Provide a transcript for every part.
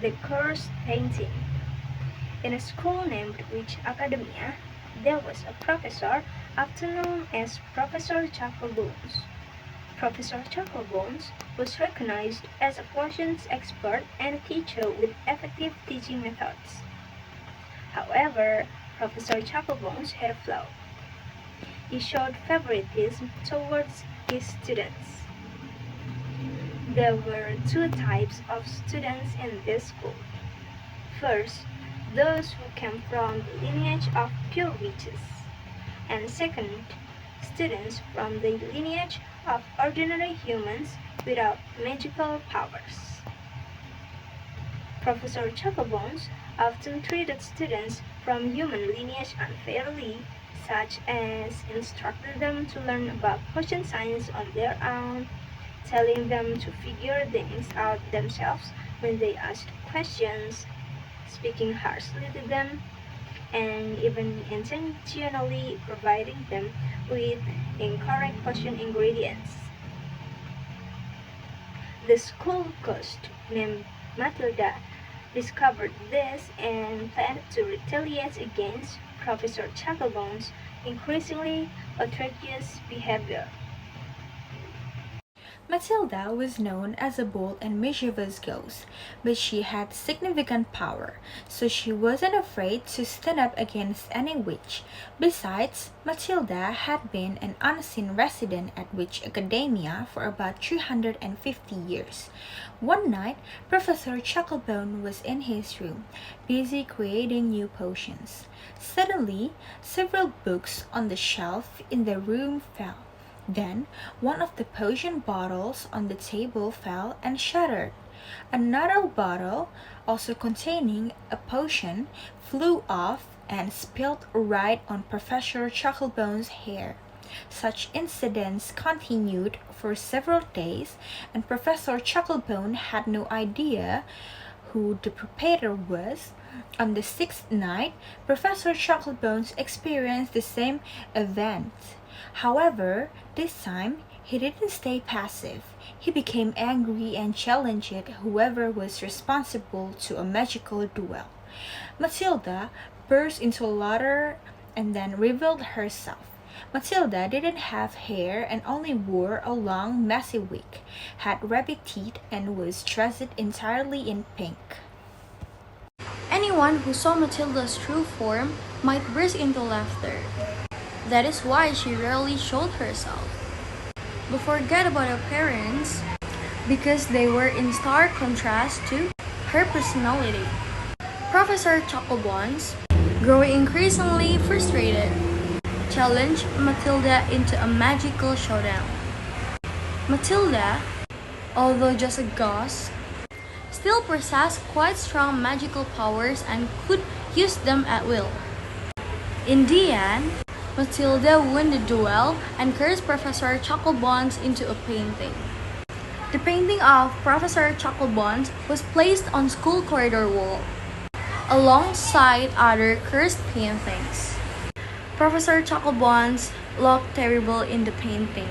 The Cursed Painting. In a school named Witch Academia, there was a professor often known as Professor Chucklebones. Professor Chucklebones was recognized as a potions expert and a teacher with effective teaching methods. However, Professor Chucklebones had a flaw. He showed favoritism towards his students. There were two types of students in this school. First, those who came from the lineage of pure witches, and second, students from the lineage of ordinary humans without magical powers. Professor Chucklebones often treated students from human lineage unfairly, such as instructing them to learn about potion science on their own, telling them to figure things out themselves when they asked questions, speaking harshly to them, and even intentionally providing them with incorrect potion ingredients. The school ghost named Matilda discovered this and planned to retaliate against Professor Chucklebones' increasingly outrageous behavior. Matilda was known as a bold and mischievous ghost, but she had significant power, so she wasn't afraid to stand up against any witch. Besides, Matilda had been an unseen resident at Witch Academia for about 350 years. One night, Professor Chucklebone was in his room, busy creating new potions. Suddenly, several books on the shelf in the room fell. Then, one of the potion bottles on the table fell and shattered. Another bottle, also containing a potion, flew off and spilled right on Professor Chucklebone's hair. Such incidents continued for several days, and Professor Chucklebone had no idea who the perpetrator was. On the sixth night, Professor Chucklebones experienced the same event. However, this time, he didn't stay passive. He became angry and challenged whoever was responsible to a magical duel. Matilda burst into laughter and then revealed herself. Matilda didn't have hair and only wore a long, messy wig, had rabbit teeth, and was dressed entirely in pink. Anyone who saw Matilda's true form might burst into laughter. That is why she rarely showed herself. But forget about her parents, because they were in stark contrast to her personality. Professor Chucklebones, growing increasingly frustrated, challenged Matilda into a magical showdown. Matilda, although just a ghost, still possessed quite strong magical powers and could use them at will. In the end, Matilda won the duel and cursed Professor Chucklebones into a painting. The painting of Professor Chucklebones was placed on school corridor wall, alongside other cursed paintings. Professor Chucklebones looked terrible in the painting.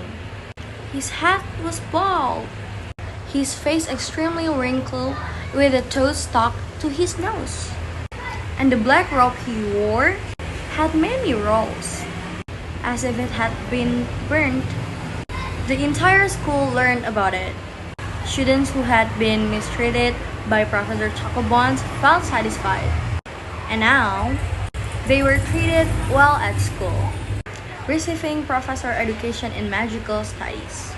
His hat was bald, his face extremely wrinkled with a toad stuck to his nose, and the black robe he wore had many rolls, as if it had been burnt. The entire school learned about it. Students who had been mistreated by Professor Chucklebones felt satisfied, and now they were treated well at school, receiving professor education in magical studies.